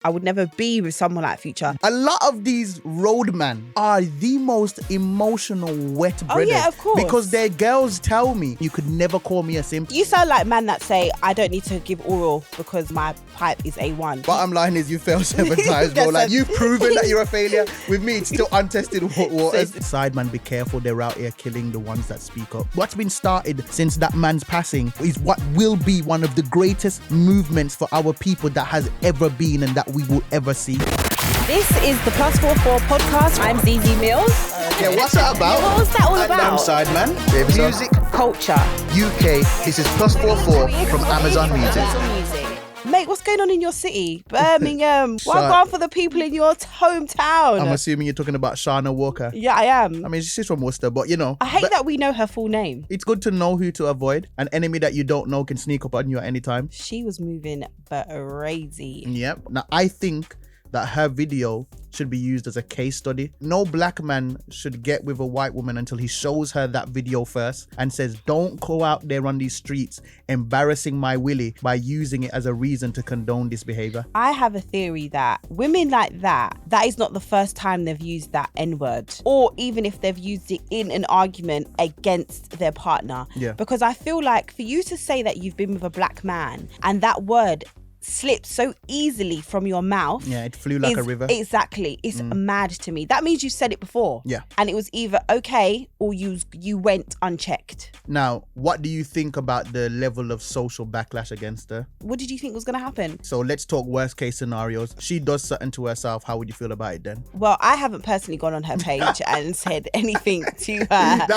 I would never be with someone like Future. A lot of these roadmen are the most emotional wet breaders. Oh yeah, of course. Because their girls tell me, you could never call me a simp. You sound like man that say, I don't need to give oral because my pipe is A1. Bottom line is you failed 7 times, bro. Like, you've proven that you're a failure. With me, it's still untested waters. Sideman, be careful. They're out here killing the ones that speak up. What's been started since that man's passing is what will be one of the greatest movements for our people that has ever been and that we will ever see. This is the +44 podcast. I'm Zeze Millz. Yeah, what's that about? What was that all about? I'm Sideman. Music, culture, UK. This is +44 from Amazon Music. Mate, what's going on in your city? Birmingham. Well done for the people in your hometown. I'm assuming you're talking about Shauna Walker. Yeah, I am. I mean, she's from Worcester, but you know. I hate that we know her full name. It's good to know who to avoid. An enemy that you don't know can sneak up on you at any time. She was moving crazy. Yep. Now, I think that her video should be used as a case study. No black man should get with a white woman until he shows her that video first and says, don't go out there on these streets embarrassing my willy by using it as a reason to condone this behavior. I have a theory that women like that is not the first time they've used that N-word, or even if they've used it in an argument against their partner. Yeah. Because I feel like for you to say that you've been with a black man and that word slipped so easily from your mouth. Yeah, it flew like a river. Exactly. It's mad to me. That means you said it before. Yeah. And it was either okay or you went unchecked. Now, what do you think about the level of social backlash against her? What did you think was going to happen? So let's talk worst case scenarios. She does something to herself. How would you feel about it then? Well, I haven't personally gone on her page and said anything to her.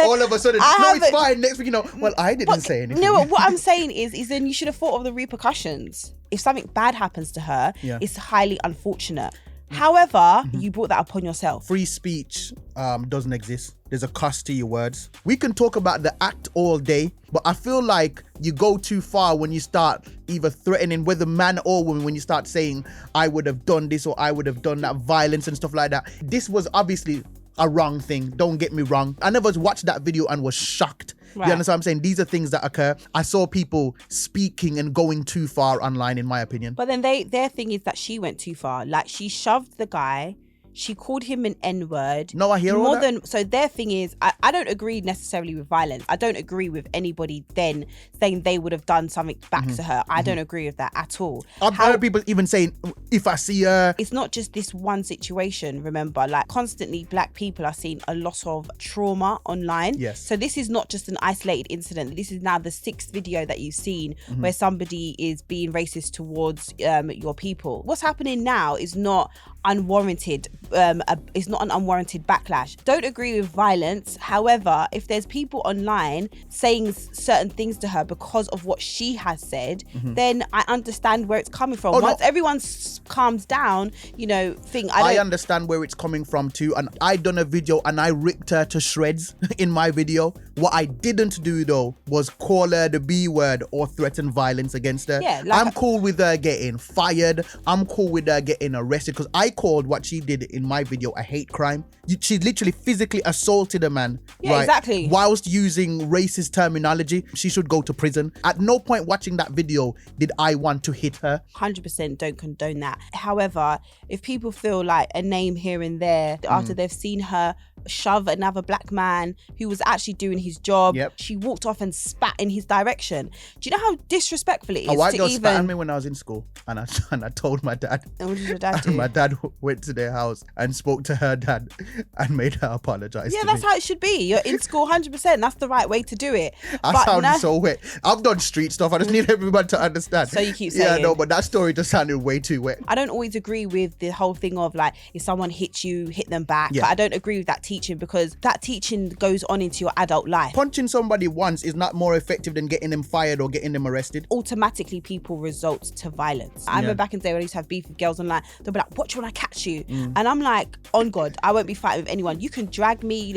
All of a sudden, it's fine. Next week, well, I didn't say anything. No, what I'm saying is then you should have thought of the repercussions. If something bad happens to her, it's highly unfortunate. However, you brought that upon yourself. Free speech doesn't exist. There's a cost to your words. We can talk about the act all day, but I feel like you go too far when you start either threatening, whether man or woman, when you start saying, I would have done this or I would have done that, violence and stuff like that. This was obviously a wrong thing. Don't get me wrong. I never watched that video and was shocked. Right. You understand what I'm saying? These are things that occur. I saw people speaking and going too far online, in my opinion. But then their thing is that she went too far. Like, she shoved the guy. She called him an N-word. No, I hear all that. So their thing is, I don't agree necessarily with violence. I don't agree with anybody then saying they would have done something back to her. I don't agree with that at all. I've heard people even saying, if I see her... It's not just this one situation, remember. Like, constantly black people are seeing a lot of trauma online. Yes. So this is not just an isolated incident. This is now the 6th video that you've seen where somebody is being racist towards your people. What's happening now is not unwarranted. It's not an unwarranted backlash. Don't agree with violence. However, if there's people online saying certain things to her because of what she has said, then I understand where it's coming from. Once everyone calms down, I understand where it's coming from too. And I done a video and I ripped her to shreds in my video. What I didn't do though was call her the B word or threaten violence against her. Yeah, I'm cool with her getting fired. I'm cool with her getting arrested because I called what she did in my video a hate crime. She literally physically assaulted a man. Yeah, right, exactly. Whilst using racist terminology. She should go to prison. At no point watching that video did I want to hit her. 100% don't condone that. However, if people feel like a name here and there after they've seen her shove another black man who was actually doing his job, she walked off and spat in his direction. Do you know how disrespectful it is? A white girl spat on me when I was in school, and I told my dad. And what did your dad do? My dad went to their house and spoke to her dad and made her apologize. Yeah, that's how it should be. You're in school, 100%. That's the right way to do it. I sound so wet. I've done street stuff. I just need everyone to understand. So you keep saying. Yeah, no, but that story just sounded way too wet. I don't always agree with the whole thing of like, if someone hits you, hit them back. Yeah. But I don't agree with that teaching because that teaching goes on into your adult life. Punching somebody once is not more effective than getting them fired or getting them arrested. Automatically, people result to violence. I remember back in the day when I used to have beef with girls online, they'll be like, watch when I catch you. And I'm like, on God, I won't be fighting with anyone. You can drag me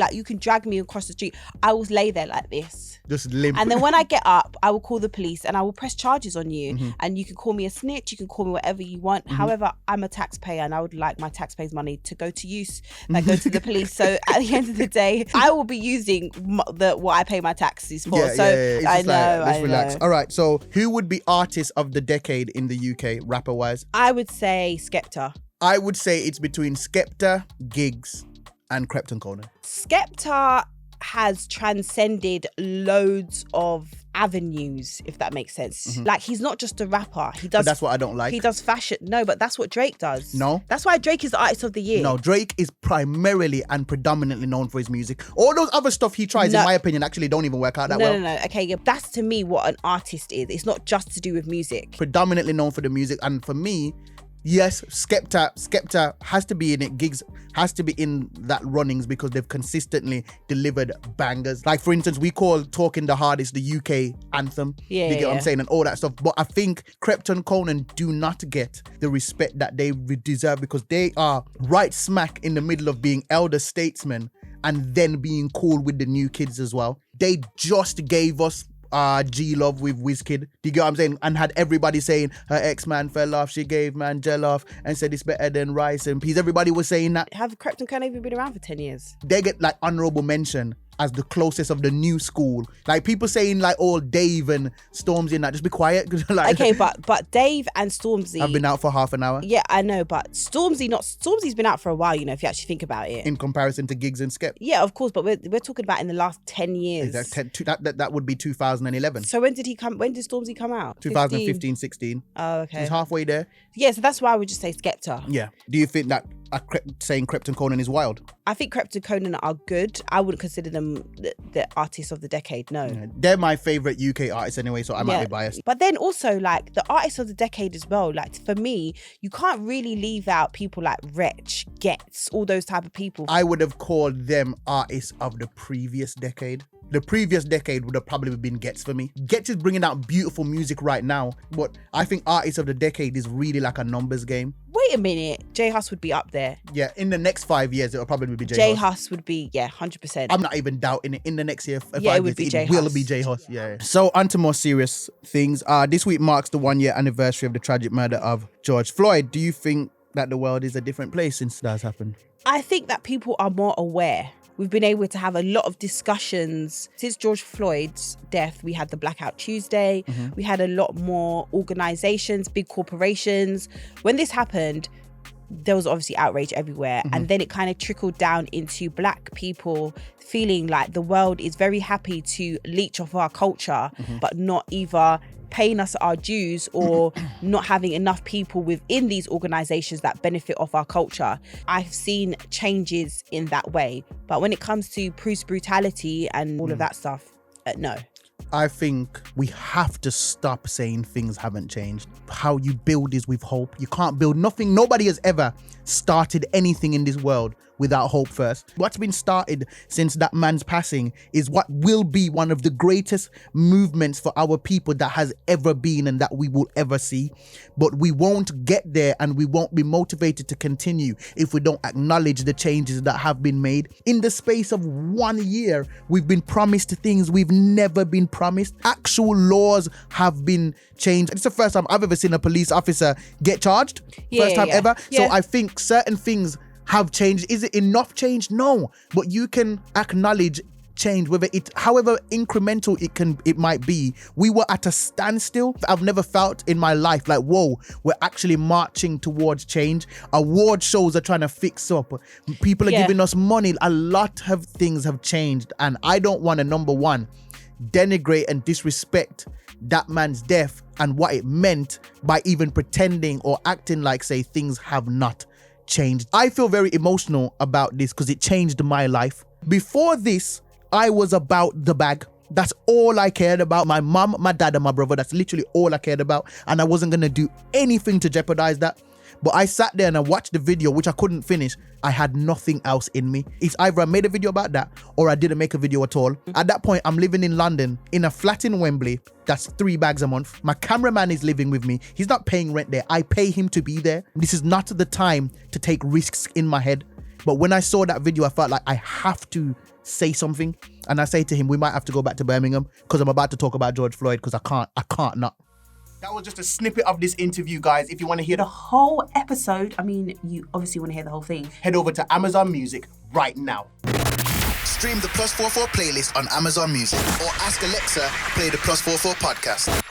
across the street. I will lay there like this. Just limp. And then when I get up, I will call the police and I will press charges on you. And you can call me a snitch, you can call me whatever you want. However, I'm a taxpayer and I would like my taxpayers' money to go to use, like go to the police. So at the end of the day, I will be using what I pay my taxes for. Yeah, so It's I just know, like, let's I relax. know. All right, so who would be artist of the decade in the UK, rapper-wise? I would say Skepta. I would say it's between Skepta, Giggs, and Krypton Conan. Skepta has transcended loads of avenues, if that makes sense. Like, he's not just a rapper. He does. But that's what I don't like. He does fashion. No, but that's what Drake does. No. That's why Drake is the artist of the year. No, Drake is primarily and predominantly known for his music. All those other stuff he tries, in my opinion, actually don't even work out that well. No. Okay, yeah, that's to me what an artist is. It's not just to do with music. Predominantly known for the music, and for me, yes, Skepta has to be in it. Giggs has to be in that runnings because they've consistently delivered bangers. Like, for instance, we call Talking the Hardest the UK anthem. Yeah, you get what I'm saying, and all that stuff. But I think Krypton Conan do not get the respect that they deserve because they are right smack in the middle of being elder statesmen and then being cool with the new kids as well. They just gave us G-Love with Wizkid. Do you get what I'm saying? And had everybody saying her ex-man fell off, she gave man gel off and said it's better than rice and peas. Everybody was saying that. Have Krypton Conan even been around for 10 years? They get like honorable mention as the closest of the new school. Like, people saying like, oh, Dave and Stormzy and that, just be quiet. Like, okay, but Dave and Stormzy have been out for half an hour. Yeah, I know, but Stormzy's been out for a while, you know, if you actually think about it. In comparison to Giggs and Skep. Yeah, of course, but we're talking about in the last 10 years. That would be 2011. So when did Stormzy come out? 2015, 16. Oh, okay. He's halfway there. Yeah, so that's why I would just say Skepta. Yeah. Do you think that saying Krypton Conan is wild? I think Krypton Conan are good. I wouldn't consider them the artists of the decade, no. Yeah, they're my favourite UK artists anyway, so I might be biased. But then also, like, the artists of the decade as well, like, for me, you can't really leave out people like Wretch, Gets, all those type of people. I would have called them artists of the previous decade. The previous decade would have probably been Gets for me. Gets is bringing out beautiful music right now, but I think artists of the decade is really like a numbers game. Wait a minute, J Hus would be up there. Yeah, in the next 5 years, it'll probably be J Hus would be, 100%. I'm not even doubting it. In the next year, 5 it years, would be it will be J Hus. Yeah. So on to more serious things. This week marks the 1 year anniversary of the tragic murder of George Floyd. Do you think that the world is a different place since that has happened? I think that people are more aware. We've been able to have a lot of discussions. Since George Floyd's death, we had the Blackout Tuesday. We had a lot more organizations, big corporations. When this happened, there was obviously outrage everywhere. And then it kind of trickled down into Black people feeling like the world is very happy to leech off our culture, but not either paying us our dues or not having enough people within these organizations that benefit off our culture. I've seen changes in that way. But when it comes to police brutality and all of that stuff, no. I think we have to stop saying things haven't changed. How you build is with hope. You can't build nothing. Nobody has ever started anything in this world without hope first. What's been started since that man's passing is what will be one of the greatest movements for our people that has ever been and that we will ever see. But we won't get there and we won't be motivated to continue if we don't acknowledge the changes that have been made. In the space of 1 year, we've been promised things we've never been promised. Actual laws have been changed. It's the first time I've ever seen a police officer get charged. First time ever. So I think certain things have changed. Is it enough change? No, but you can acknowledge change, whether it, however incremental it might be. We were at a standstill. I've never felt in my life like, whoa, we're actually marching towards change. Award shows are trying to fix up. People are giving us money. A lot of things have changed, and I don't want to, number one, denigrate and disrespect that man's death and what it meant by even pretending or acting like, say, things have not changed. I feel very emotional about this because it changed my life. Before this, I was about the bag. That's all I cared about. My mom, my dad, and my brother. That's literally all I cared about. And I wasn't going to do anything to jeopardize that. But I sat there and I watched the video, which I couldn't finish. I had nothing else in me. It's either I made a video about that or I didn't make a video at all. At that point, I'm living in London in a flat in Wembley. That's 3 bags a month. My cameraman is living with me. He's not paying rent there. I pay him to be there. This is not the time to take risks in my head. But when I saw that video, I felt like I have to say something. And I say to him, we might have to go back to Birmingham because I'm about to talk about George Floyd because I can't not. That was just a snippet of this interview, guys. If you want to hear The whole episode, I mean, you obviously want to hear the whole thing. head over to Amazon Music right now. Stream the Plus 44 playlist on Amazon Music or ask Alexa, play the Plus 44 podcast.